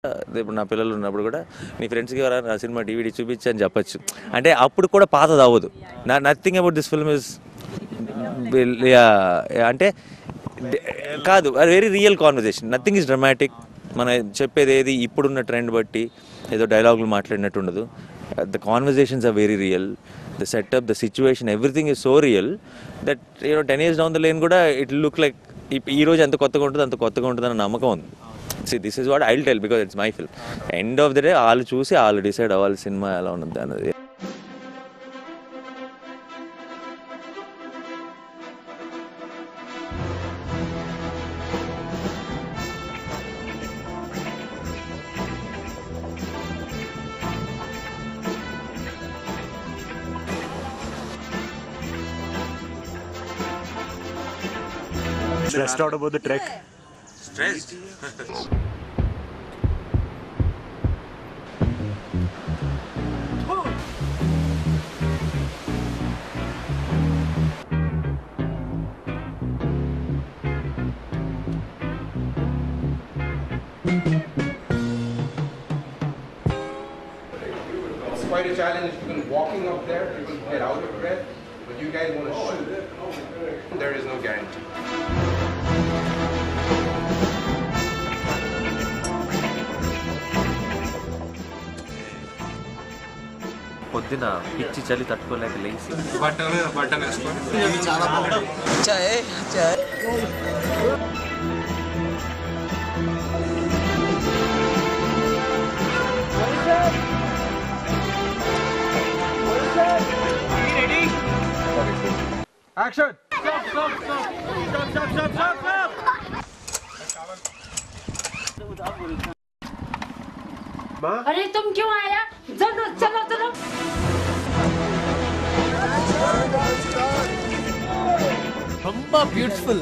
ఇప్పుడు నా పిల్లలు ఉన్నప్పుడు కూడా నీ ఫ్రెండ్స్కి ఎవరైనా నా సినిమా DVD చూపించి అని చెప్పచ్చు. అంటే అప్పుడు కూడా పాతది అవ్వదు. Nothing about this film is అంటే కాదు, అది very real conversation. Nothing is dramatic. మన చెప్పేది ఏది ఇప్పుడున్న ట్రెండ్ బట్టి ఏదో డైలాగులు మాట్లాడినట్టు ఉండదు. The conversations are very real. The setup, the situation, everything is so real that 10 years down the lane కూడా ఇట్ లుక్ లైక్ ఈ రోజు ఎంత కొత్తగా ఉంటుంది అంత కొత్తగా ఉంటుంది అన్న నమ్మకం ఉంది. See, this is what I'll tell because it's my film. End of the day, all చూసి all decide అవ్వాలి సినిమా ఎలా ఉంటుంది అన్నది. Stressed out about the trek? Stressed? It's quite a challenge even walking up there. People get out of breath, but you guys want to shoot. There is no guarantee. పొద్దున పిచ్చి చలి తట్టుకోలేక లేచి button వేసుకోండి. చాలా బాగుంది. Action! Stop! Stop! Stop! Stop! Stop! Stop! Stop! Stop! अरे तुम क्यों आया? चलो चलो चलो. Beautiful.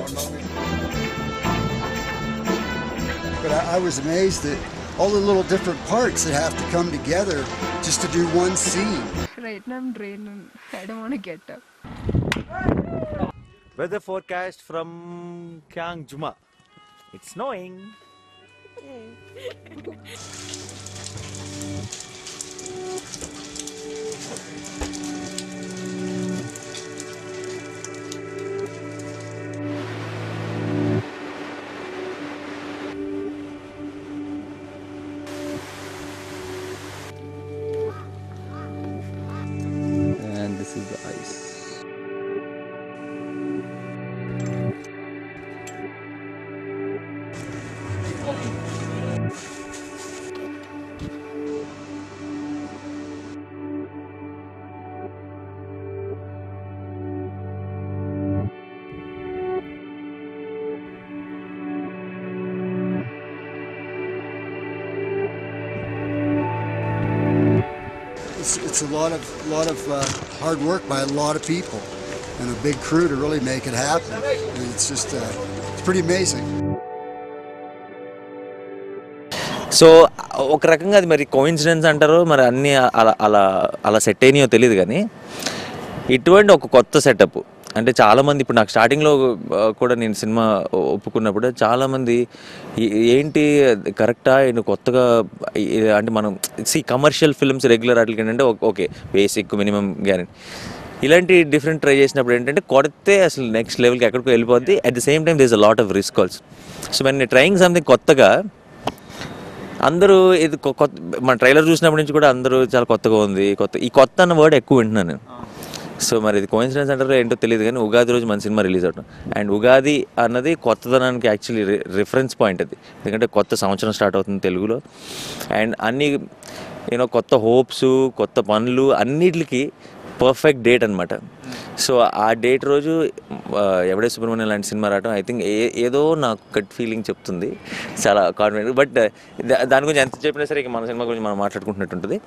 But I was amazed at all the little different parts that have to come together just to do one scene. Right now I'm drained. I don't want to get up. Weather forecast from Kyang Juma. It's snowing. and this is the ice. It's a lot of hard work by a lot of people and a big crew to really make it happen. And it's just it's pretty amazing. So ఒక రకంగా అది మరి coincidence అంటారు, మరి అన్నీ అలా అలా అలా సెట్ అయినాయో తెలియదు. కానీ ఇటువంటి ఒక కొత్త సెటప్ అంటే చాలామంది ఇప్పుడు నాకు స్టార్టింగ్లో కూడా నేను సినిమా ఒప్పుకున్నప్పుడు చాలామంది ఏంటి కరెక్టా కొత్తగా అంటే మనం కమర్షియల్ ఫిల్మ్స్ రెగ్యులర్ వాటికి ఏంటంటే ఓకే బేసిక్ మినిమం గ్యారెంటీ, ఇలాంటి డిఫరెంట్ ట్రై చేసినప్పుడు ఏంటంటే కొడితే అసలు నెక్స్ట్ లెవెల్కి ఎక్కడికో వెళ్ళిపోద్ది. At the same time there is a lot of risk also. So when trying something కొత్తగా అందరూ ఇది కొత్త, మన ట్రైలర్ చూసినప్పటి నుంచి కూడా అందరూ చాలా కొత్తగా ఉంది, ఈ కొత్త అన్న వర్డ్ ఎక్కువ వింటున్నాను నేను. సో మరి ఇది కోఇన్సిడెన్స్ అంటారో ఏంటో తెలియదు, కానీ ఉగాది రోజు మన సినిమా రిలీజ్ అవడం అండ్ ఉగాది అన్నది కొత్తదనానికి యాక్చువల్లీ రిఫరెన్స్ పాయింట్ అది. ఎందుకంటే కొత్త సంవత్సరం స్టార్ట్ అవుతుంది తెలుగులో అండ్ అన్ని కొత్త హోప్స్, కొత్త పనులు అన్నిటికి పర్ఫెక్ట్ డేట్ అనమాట. సో ఆ డేట్ రోజు ఎవడే సుబ్రహ్మణ్యం లాంటి సినిమా రావడం ఐ థింక్ ఏదో నాకు గట్ ఫీలింగ్ చెప్తుంది, చాలా కాన్ఫిడెంట్. బట్ దాని గురించి ఎంత చెప్పినా సరే ఇక మన సినిమా గురించి మనం మాట్లాడుకుంటున్నట్టు ఉంటుంది.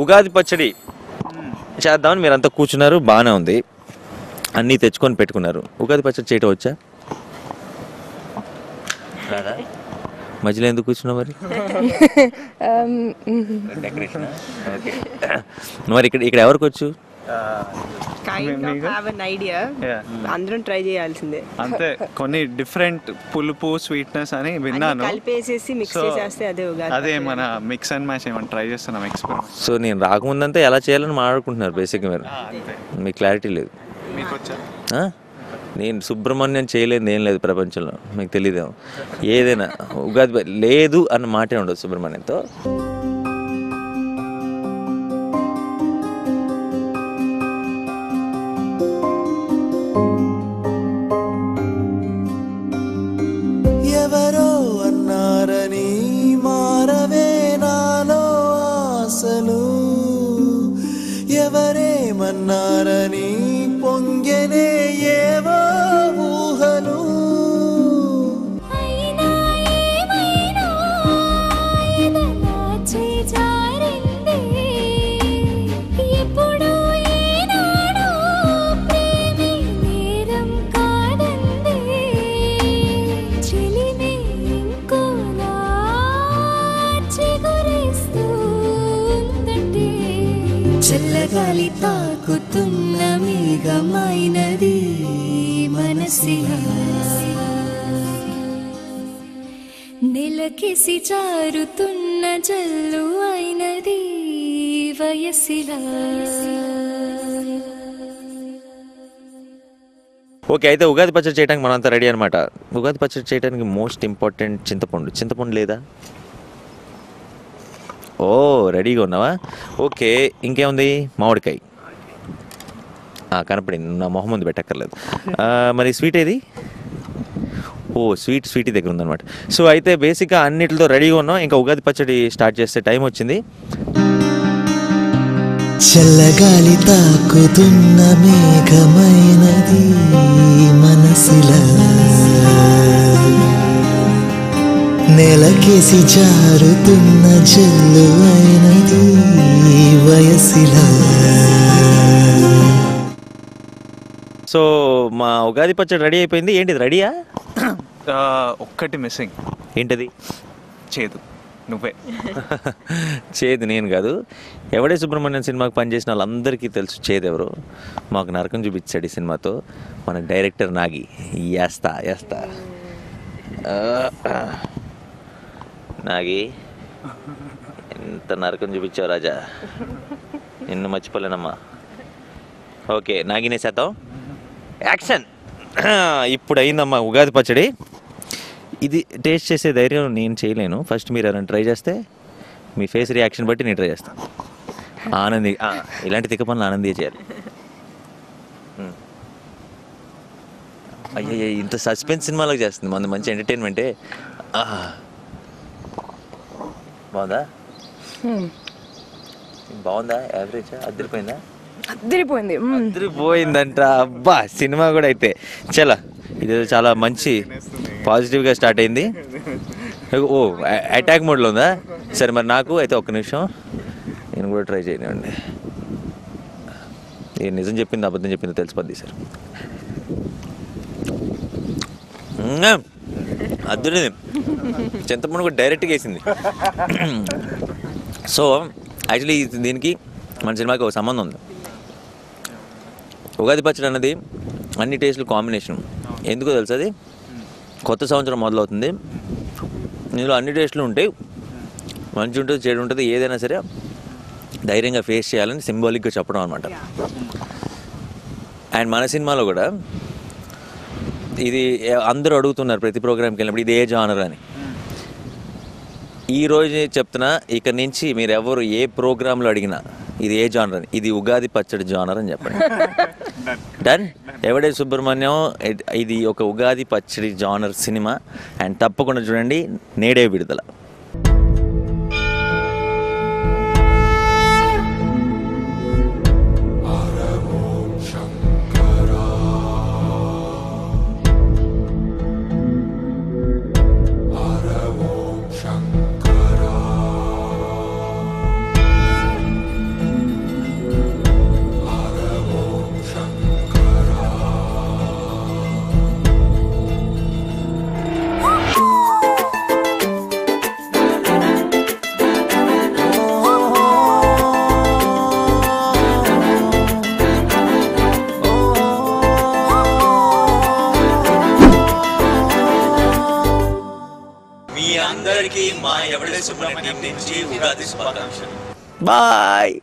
ఉగాది పచ్చడి చేద్దామని మీరంతా కూర్చున్నారు, బాగానే ఉంది, అన్నీ తెచ్చుకొని పెట్టుకున్నారు. ఉగాది పచ్చడి చేయటం వచ్చా? రాదా? మధ్యలో ఎందుకు కూర్చున్నావు మరి? డెకరేషన్. ఓకే, మరి ఇక్కడ ఎవరికి వచ్చు? Kind of have an idea, అందరం ట్రై చేయాల్సిందే. అంతే, కొన్ని డిఫరెంట్ పులుపు స్వీట్నెస్ అని విన్నాను, కలిపేసేసి మిక్స్ చేసేస్తే అదే ఉగాది. అదే మన మిక్స్ అండ్ మ్యాచ్ ఏమైనా ట్రై చేస్తున్నాం ఎక్స్పెరిమెంట్. సో నేను రాకముందంతా ఎలా చేయాలని మాట్లాడుకుంటున్నారు బేసిక్గా. మీరు మీకు క్లారిటీ లేదు. మీకు వచ్చా? నేను సుబ్రహ్మణ్యం చేయలేదు ఏం లేదు ప్రపంచంలో, మీకు తెలియదేమో. ఏదైనా ఉగాది లేదు అన్న మాటే ఉండదు సుబ్రహ్మణ్యంతో. ఎవరో అన్నారని మారవే నాలో ఆశలు, ఎవరేమన్నారని పొంగెనే ఏవో ఊహలు. చల్లగాలి తాకుతున్న మేఘమైనది మనసిలా, నెలకేసి జారుతున్న జల్లు అయినది వయసిలా. ఓకే, అయితే ఉగాది పచ్చడి చేయడానికి మనంతా రెడీ అనమాట. ఉగాది పచ్చడి చేయడానికి మోస్ట్ ఇంపార్టెంట్ చింతపండు. చింతపండు లేదా? ఓ, రెడీగా ఉన్నావా? ఓకే, ఇంకేముంది? మామిడికాయ కనపడింది, నా మొహం ముందు పెట్టక్కర్లేదు. మరి స్వీట్ ఏది? ఓ, స్వీట్ దగ్గర ఉందన్నమాట. సో అయితే బేసిక్గా అన్నిటితో రెడీగా ఉన్నాం. ఇంకా ఉగాది పచ్చడి స్టార్ట్ చేసే టైం వచ్చింది. చల్లగాలి తాకుతున్న మేఘమైనది మనసిలా, నెలకేసి జారుతున్న జల్లు అయినది వయసిలా. సో మా ఉగాది పచ్చడి రెడీ అయిపోయింది. ఏంటిది రెడీయా? ఒక్కటి మిస్సింగ్. ఏంటది? చేదు. నువ్వే. చేదు నేను కాదు. ఎవడే సుబ్రహ్మణ్యం సినిమాకి పనిచేసిన వాళ్ళందరికీ తెలుసు చేదు ఎవరు. మాకు నరకం చూపించాడు ఈ సినిమాతో మన డైరెక్టర్ నాగి. వేస్తా నాగి, ఎంత నరకం చూపించావు రాజా, నిన్ను మర్చిపోలేనమ్మా. ఓకే, నాగినే శాతం యాక్షన్. ఇప్పుడు అయిందమ్మా ఉగాది పచ్చడి. ఇది టేస్ట్ చేసే ధైర్యం నేను చేయలేను. ఫస్ట్ మీరు ఎవరైనా ట్రై చేస్తే మీ ఫేస్ రియాక్షన్ బట్టి నేను ట్రై చేస్తాను. ఆనంది, ఇలాంటి తిక్క పనులు ఆనందే చేయాలి. అయ్యయ్య, ఇంత సస్పెన్స్ సినిమాలకు చేస్తుంది మన మంచి ఎంటర్టైన్మెంటే. బాగుందా? బాగుందా? యావరేజ్? అదిరిపోయిందా? అదిరిపోయిందంట. అబ్బా, సినిమా కూడా అయితే చలా. ఇది చాలా మంచి పాజిటివ్గా స్టార్ట్ అయింది. ఓ, అటాక్ మోడ్లో ఉందా? సరే, మరి నాకు అయితే ఒక్క నిమిషం నేను కూడా ట్రై చేయనివ్వండి. నేను నిజం చెప్పింది అబద్ధం చెప్పింది తెలిసిపోద్ది సార్. అద్దులేదు, చింతపండు కూడా డైరెక్ట్గా వేసింది. సో యాక్చువల్లీ దీనికి మన సినిమాకి ఒక సంబంధం ఉంది. ఉగాది పచ్చడి అన్నది అన్ని టేస్టులు కాంబినేషన్. ఎందుకో తెలుసు, అది కొత్త సంవత్సరం మొదలవుతుంది. ఇందులో అన్ని టేస్టులు ఉంటాయి. మంచి ఉంటుంది, చెడు ఉంటుంది. ఏదైనా సరే ధైర్యంగా ఫేస్ చేయాలని సింబాలిక్గా చెప్పడం అనమాట. అండ్ మన సినిమాలో కూడా ఇది అందరూ అడుగుతున్నారు ప్రతి ప్రోగ్రామ్కి వెళ్ళినప్పుడు, ఇది ఏ జానర్ అని. ఈరోజు చెప్తున్నా, ఇక నుంచి మీరు ఎవరు ఏ ప్రోగ్రాంలో అడిగినా ఇది ఏ జానర్ అని, ఇది ఉగాది పచ్చడి జానర్ అని చెప్పండి. డన్. ఎవడే సుబ్రహ్మణ్యం, ఇది ఒక ఉగాది పచ్చడి జానర్ సినిమా. అండ్ తప్పకుండా చూడండి, నేడే విడుదల. ఎవడే సుబ్రహ్మణ్యం నుంచి ఉగాది శుభాకాంక్షలు. బాయ్.